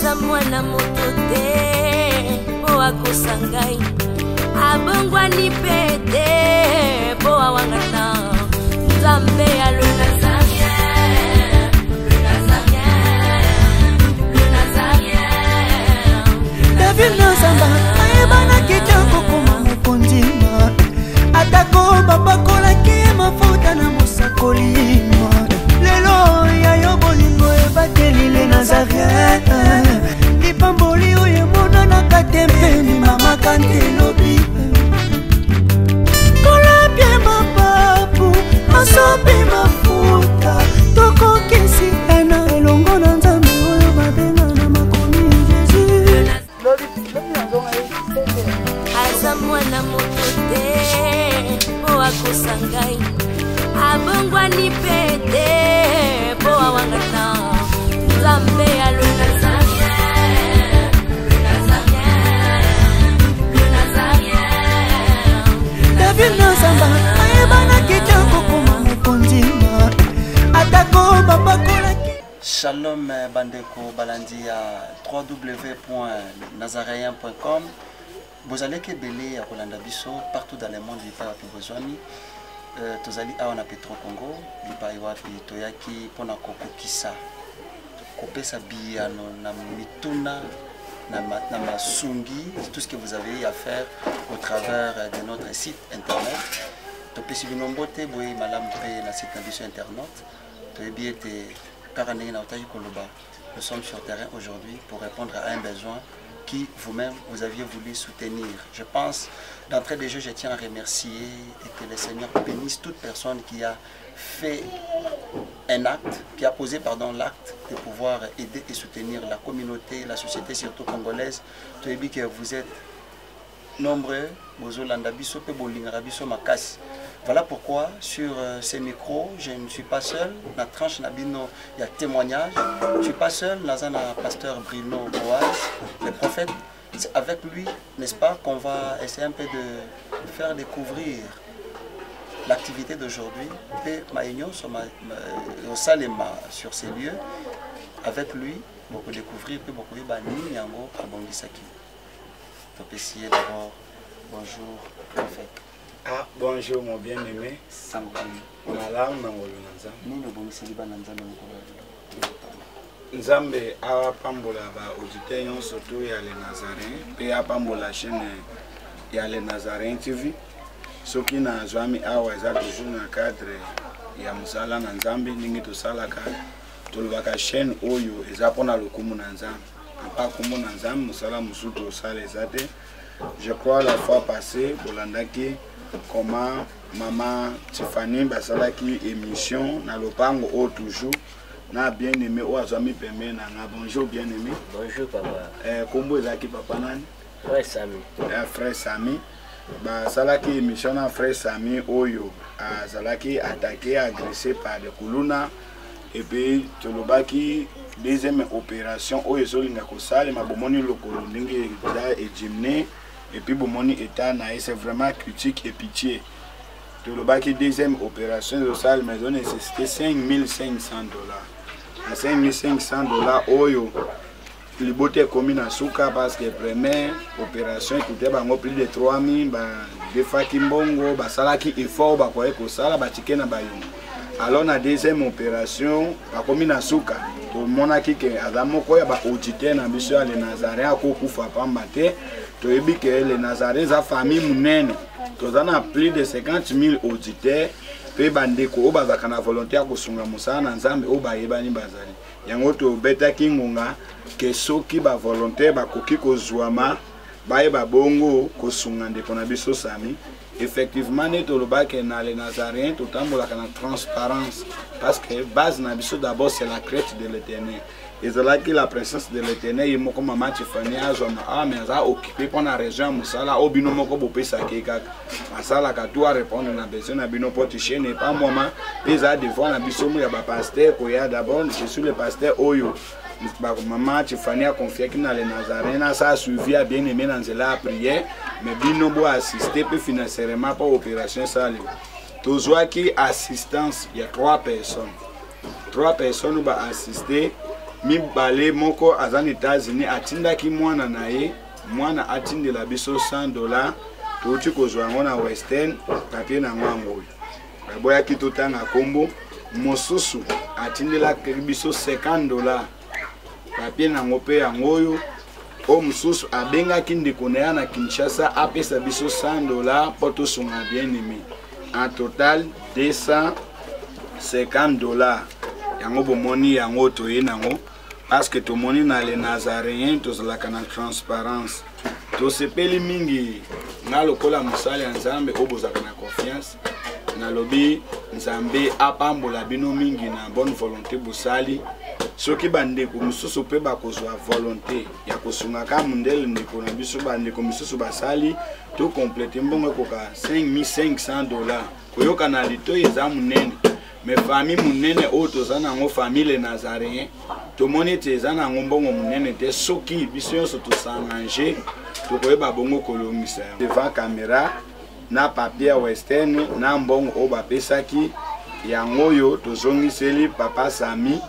aza mwana moto te po akosa ngai abongwani pe te po awangana nzambe ya le Nazarien, le Nazarien, le Nazarien. David Nzamba ayebana kitoko koma mokondima atako babakolaki mafuta na mosakolima lelo yayo bolingo ebateli le Nazarien lipamboli oyo emonanaka te mpeni mama kantelobi kolapie mapapu masopi mafuta tokokisitana elongo na nzambe oyo babenga na makomi Jésus aza mwana moto te po akosa ngai abongwani pe te po awangana nzambe ya le Nazarien, le Nazarien, le Nazarien. David Nzamba ayebana kitoko koma mokondima atako babakolaki. Shalom bandeko balandi à www.nazarien.com. Vous allez que belé à Kolanda Bisso partout dans le monde lipa wapi bozwami tozali awa na Petro Congo lipa wapi toyaki pona kokokisa kopesa biyano na mituna na masungi tout ce que vous avez à faire au travers de notre site internet topesi binombote boye malamu pe na site na internet toyebi ete kaka ndenge na otayi koloba. Nous sommes sur terrain aujourd'hui pour répondre à un besoin qui vous-même vous aviez voulu soutenir. Je pense, d'entrée de jeu, je tiens à remercier et que le Seigneur bénisse toute personne qui a fait un acte, qui a posé l'acte de pouvoir aider et soutenir la communauté, la société surtout congolaise. Tu as dit que vous êtes nombreux, voilà pourquoi sur ces micros, je ne suis pas seul. La tranche Nabino, il y a témoignage. Je ne suis pas seul. Nazana, pasteur Bruno Boaz, le prophète. C'est avec lui, n'est-ce pas, qu'on va essayer un peu de faire découvrir l'activité d'aujourd'hui. Et Maïnyo, au Salema, sur ces lieux, avec lui, beaucoup découvrir, puis beaucoup de Bani, Yango, Abongisaki. On peut essayer d'abord. Bonjour, prophète. Ah, bonjour mon bien-aimé. Malam Nangolo Nzambe a pambola ba auditeur yon surtout ya les Nazaréens. Pe a pambola chaîne ya les Nazaréens TV. Soki na zwami awa eza toujours na cadre ya musala na Nzambe ningi to sala ka. Tolobaka chaîne oyo eza pona lokumu na Nzambe. Apa kumu na Nzambe musala musuto sala ezate. Je crois la fois passée bolandaki comment maman Tiffany basalaki émission na lopango o toujours na bien aimé o azami pembe na bonjour bien aimé. Bonjour papa. Kombo ezaki papa nani? Frère Sami. Frère Sami basalaki émission na frère Sami oyo azalaki attaqué agressé par des kuluna et puis tolobaki deuxième opération oyo solinga kosala mabomoni lokolo ndenge da ejimné. Et puis, Bomoni état c'est vraiment critique et pitié. Tout le baki deuxième opération de salle maison nécessitait $5,500. À $5,500, Oyo, le beauté commune à Souka parce que la première opération coûtait plus de 3,000, des fois Kimbongo, Salaki effort, Sala, Batikena Bayongo. Alors, la deuxième opération, la commune à Souka, tout le monde a dit que Adamoko a audité na biso les Nazaréens à Kokufa Pambate. Tu as dit que les Nazaréens ont famille mounene. Tu as plus de 50 000 auditeurs. Puis bandeko bazakana volontaire kosunga musana nzambe obayebani bazali. Yango to beta kingunga ke soki ba volontaire bakoki kozwama bayeba bongo kosunga ndeko na biso Sami. Effectivement, nous avons na les Nazaréens, tout le monde a transparence. Parce que base na biso d'abord c'est la crête de l'Éternel. Et c'est là que la présence de l'Éternel, il m'a comme maman Tiffany a mais a occupé pendant la région Moussala, au bino moko bopé sa keka. Masala ka doit répondre na besoin na bino potiché n'est pas moment. Les a devant na biso mu ya ba pasteur ko ya d'abord je suis le pasteur Oyo. Maman Tiffany a confié que dans les Nazaréens, ça a suivi à bien aimé dans la prière, mais bino bo assister peu financièrement pour opération sale. Toujours qui assistance, il y a 3 personnes. 3 personnes vont assister mibale moko aza na États-Unis atindaki mwana na ye mwana atindela biso $100 touti kozwa yango na Western papier na ngwango boyaki totanga kombo mosusu atindelaki biso $50 papier nango mpe yango oyo o mosusu abengaki ndeko na ya na Kinshasa apesa biso $100 mpo tosunga bien aimé en total $250 yango bomoni yango toye nango parce que tomoni na les Nazaréens tozalaka na transparence tosepeli mingi na lokola mosali ya Nzambe oyo bozalaka na confiance nalobi Nzambe apambola bino mingi na bonne volonté bosali soki bandeko mosusu mpe bakozwa volonté ya kosungaka mundele ndeko na biso bandeko mosusu basali to complete mbongo ekoka $5,500 koyoka na litoyi eza munene mais famille munene oyo toza nango famille Nazaréen tomoni ete eza nango mbongo munene te soki biso nyonso tosangange tokoyeba bongo kolongisa devant caméra na papier Western na mbongo oyo bapesaki yango oyo tozongiseli papa Sami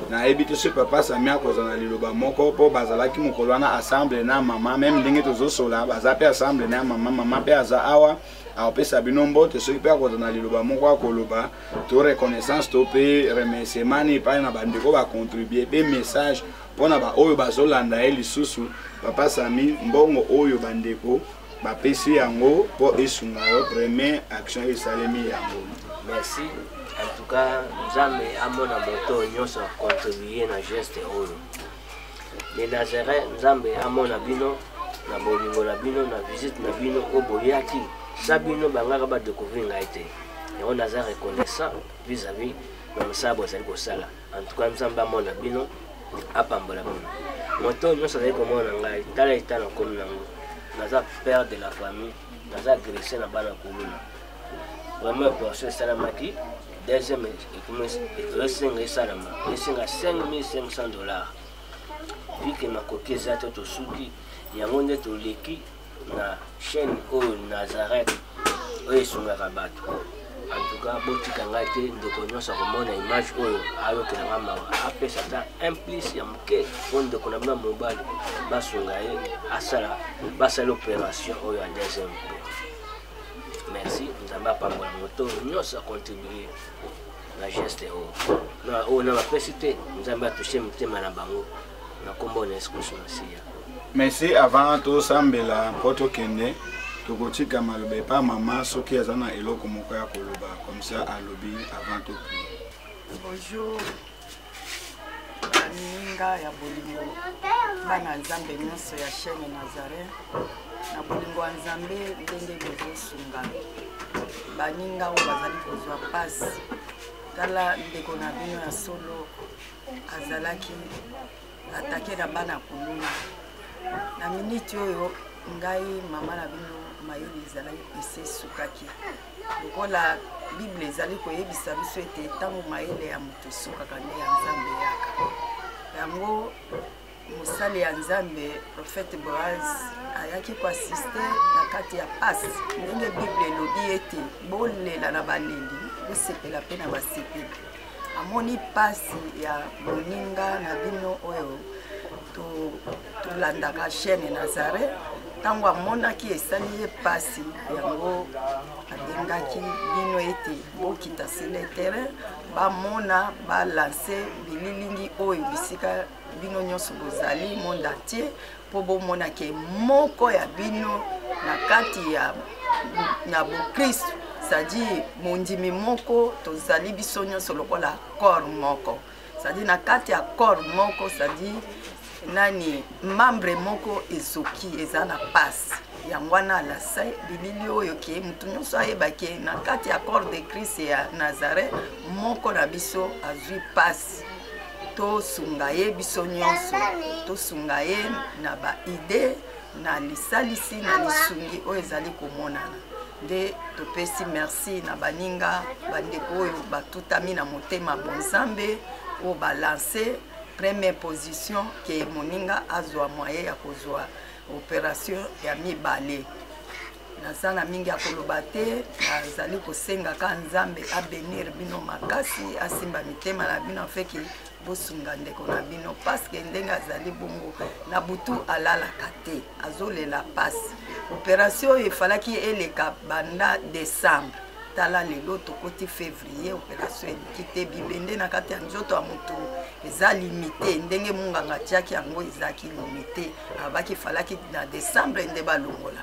na yebi te so papa Sami akoza na liloba moko po bazalaki mokolo wana assemble na mama même ndenge tozosola baza pe assemble na mama pe aza awa apesa bino mbote soki pe akoza na liloba moko akoloba to reconnaissance to pe remerciement epai na bandeko bacontribue pe message mpona ba oyo bazolanda ye lisusu papa Sami mbongo oyo bandeko bapesi yango mpo esunga yo première action esalemi yango. Merci. En tout cas, Nzambe amona moto nyonso contribuer na geste oyo. Les Nazaréens Nzambe amona bino na bolingo na bino na visite na bino oboyaki sabino bangaka ba découvrir ngai te. Yango naza reconnaissant vis-à-vis na mosabo ezali kosala. En tout cas Nzambe amona bino apambola bino. Moto nyonso ezali komona ngai tala etana komi nango. Naza père de la famille, naza gressé na bana kuluna. Vraiment portion salamaki. Deuxième resenga esalama esenga $5,500 puis que makoki eza te tosuki yango nde toleki na chaîne oyo Nazareth oyo esungaka bato. En tout cas botika ngai te ndeko nyonso akomona image oyo ayokelanga mawa apesa ata implice ya moke mpo ndeko na bino mobali basunga ye basala opération oyo ya deuxième pe. Merci, Nzambe apambola moto nyonso acontribuer la geste oyo na oyo na bapesi te Nzambe atouche motema na bango na kombo na Yesu Kristo Masiya. Merci. Avant tosambela mpo tokende tokotika maloba epa mama soki aza na eloko moko ya koloba comme ça alobi avant toprie. Bonjour baninga ya bolingo bana Nzambe nyonso ya chaîne Nazaréen na bolingo ya Nzambe ndenge bozosunga baninga oyo bazali kozwa pasi tala ndeko na bino ya solo azalaki atake na bana kuluna na miniti oyo ngai mama na bino mayeli ezalaki esesukaki lokola Bible ezali koyebisa biso ete ntango mayele ya moto esukaka nde ya Nzambe yaka yango mosali ya Nzambe prophète Boaz ayaki koasiste na kati ya pasi ndenge Bible elobi ete bolela na baleli bosepela mpe na basepeli amoni pasi ya moninga na bino oyo tolandaka chaîne Nazaréen ntango amonaki esali ye pasi yango abengaki bino ete bokita sur le terrain bamona balanse bililingi oyo bisika bino nyonso bozali monde entier mpo bomona ke moko ya bino na kati ya na bokristo c'est-à-dire mondimi moko tozali biso nyonso lokola corps moko c'est-à-dire na kati ya corps moko c'est-à-dire nani membre moko ezoki eza na pasi yango wana alasa bilili oyo ke mutu nyonso ayebaki na kati ya corps de Christ ya Nazaréen moko na biso azwi pasi tosunga ye biso nyonso tosunga ye na baide na lisalisi na lisungi oyo ezali komonana nde topesi merci na baninga bandeko oyo batutami na motema bonzambe oyo balanse première position ke moninga azwa moyen ya kozwa opération ya mibale naza na mingi ya koloba te nazali kosenga ka Nzambe abenir bino makasi asimba mitema na bino afeki bosunga ndeko na bino parce que ndenge azali bongo na butu alalaka te azolela pasi opération oyo efalaki eleka banda décembre tala lelo tokoti février opération eleki te bibende na kati ya nzoto ya moto eza limité ndenge munganga atiaki yango ezaki limité abaki falaki na décembre nde balongola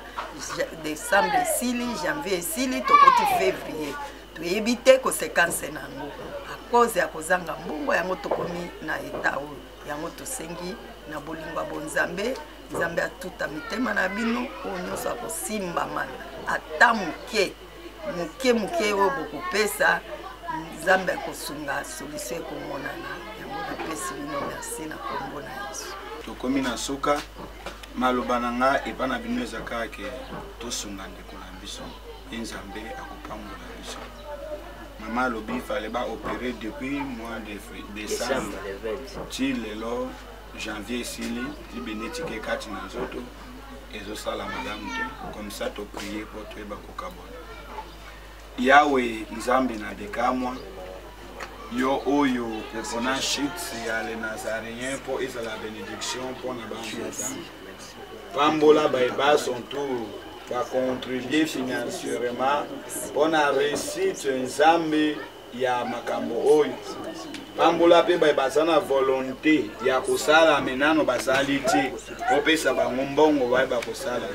décembre esili janvier esili tokoti février toyebi te conséquence nango à cause ya kozanga mbongo yango tokomi na eta oyo yango tosengi na bolingo ya bonzambe nzambe atuta mitema na bino oyo nyonso akosimbamana ata moke oyo bokopesa nzambe akosunga solution ekomonana yango napesi bino merci na kombo na yesu tokomi na suka maloba na nga epa na bino eza kaka ke tosunga ndeko na biso ye nzambe akopambola biso mama alobi fale baopere depuis mois de décembre ti lelo janvier esili ti benetike kati na nzoto ezosala malamu te comme ça toprie po toyeba kokabona yawe nzambe na dekamwa yo oyo epona chute ya le nazaréen po ezala bénédiction mpona bamboza pambola bayeba son tour bacontribue financièrement mpona réussite nzambe ya makambo oyo pambola mpe baza na volonté ya kosala menano basali te opesa bango mbongo bayeba kosala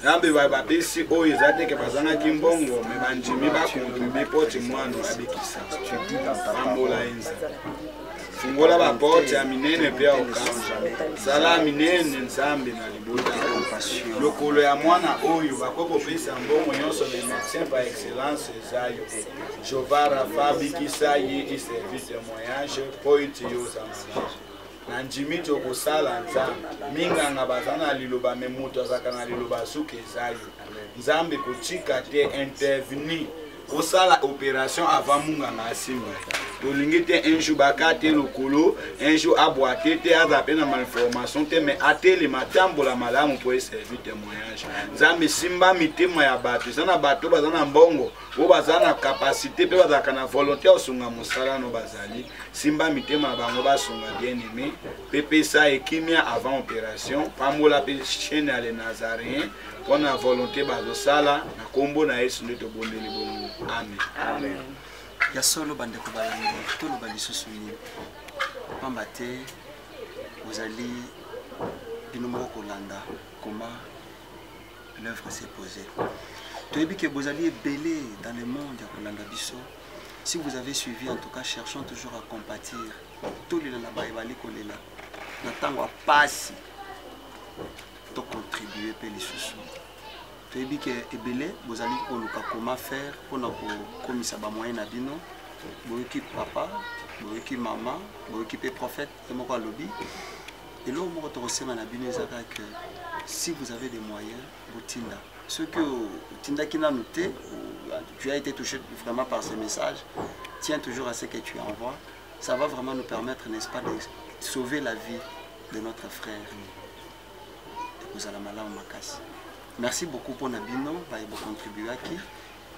nzambe bapesi oyo eza teke bazangaki mbongo me bandimi bakontribue poti mwana abikisa pambola ye nzambe fungola baporte ya minene mpe ya okanja sala minene nzambe na libota lokolo ya mwana oyo bakokopesa mbongo nyonso le médecin par excellence ezayo jova rafa bikisa ye eservi témoignage mpo ete yozamala na ndimi tokosala nzambe minganga baza na liloba me moto azalaka na liloba suki ezayo nzambe kotika te intervenir kosala opération avant munganga asimba tolingi te un jour bakate lokolo un jour aboite te aza pe na malformation te mais atelema tambola malamu mpo eservi témoignage nzambe simba mitema ya bato eza na bato baza na mbongo oyo baza na capacité mpe bazalaka na volonté ya kosunga mosala no bazali simba mitema na bango basunga bien aimé mpe pesa ekimia avant opération pambola mpe chaîne ya le nazaréen mpo na volonté bazosala na kombo na yesu nde tobondeli bongo amen. Ya solo bandeko balandi toloba lisusu nini pamba te ozali bino moko kolanda comment l'œuvre s'est posée toyebi ke bozali ebele dans le monde ya kolanda biso si vous avez suivi en tout cas cherchons toujours à compatir tolela na bayebali kolela na ntango ya pasi tocontribue mpe lisusu toyebi ke ebele bozali koluka comment faire mpona kokomisa bamoyen na bino boyoki papa boyoki mama boyoki mpe prophète te moko alobi eloko moko tokosema na bino eza kaka ke si vous avez des moyens botinda soki otindaki nanu te tu as été touché vraiment par ce message tiens toujours à ce que tu envoies ça va vraiment nous permettre n'est-ce pas de sauver la vie de notre frère ekozala malamu makasi. Merci beaucoup pour Nabino, vous contribuer à qui.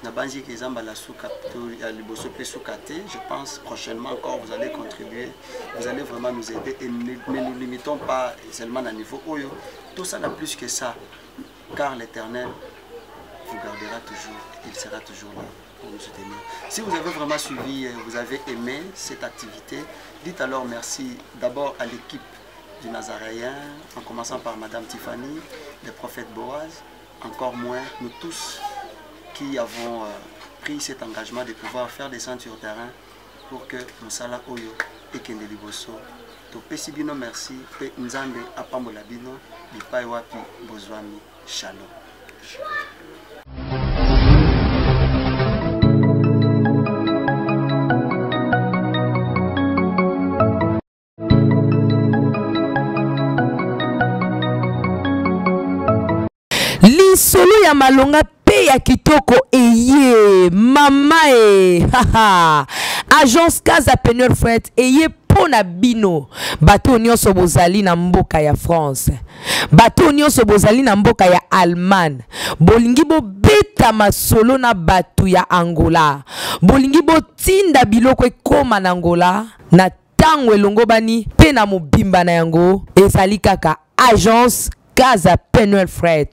Nabanzi Kezamba la je pense prochainement encore vous allez contribuer, vous allez vraiment nous aider et ne nous limitons pas seulement à niveau Oyo. Tout ça n'a plus que ça, car l'Éternel vous gardera toujours, il sera toujours là pour nous soutenir. Si vous avez vraiment suivi, vous avez aimé cette activité, dites alors merci d'abord à l'équipe du Nazaréen, en commençant par Madame Tiffany, le prophète Boaz, encore moins nous tous qui avons pris cet engagement de pouvoir faire des centres sur terrain pour que Moussala Oyo et Kende Liboso, to pesi bino merci, pe nzambe apambola bino, bipai wapi bozwami, shalom. Lisolo ya malonga pe ya kitoko eye mama haha agence Casa Peneur Fret eye pona bino bato nyonso bozali na mboka ya France bato nyonso bozali na mboka ya Allemagne bolingi bo beta masolo na bato ya Angola bolingi bo tinda biloko ekoma na Angola na ntango elongo bani pe na mobimba na yango ezali kaka agence Casa Penuel Fred.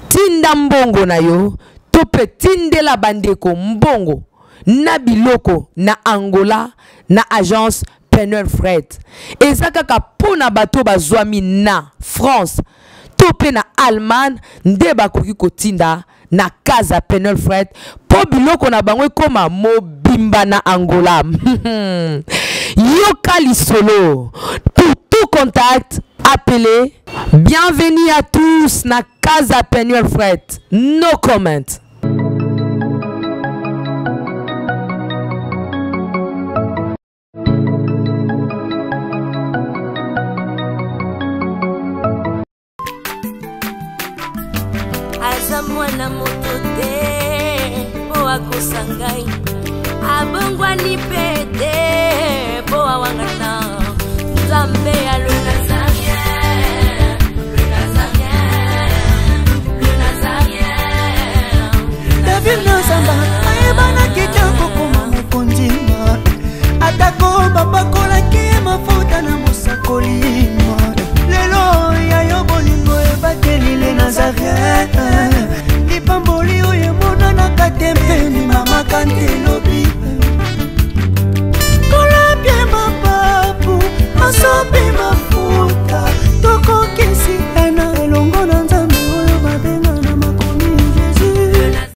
Tinda mbongo na yo to pe tindela bandeko mbongo na biloko na Angola na agence Penuel Fred. Eza kaka pona bato bazwami na France to pe na Allemagne nde bakoki kotinda na Casa Penuel Fred po biloko na bango koma mobimba na Angola. Yoka lisolo. Pour tout contact, appelez. Bienvenue à tous na Casa Penuel Fred. No comment. Aza mwana moto te po akosangai abongwani pete po awangana Nzambe ya le Nazarien, le Nazarien, le Nazarien. David Nzamba ayebana kitoko kuma mukondima atako babakolaki mafuta na musakoli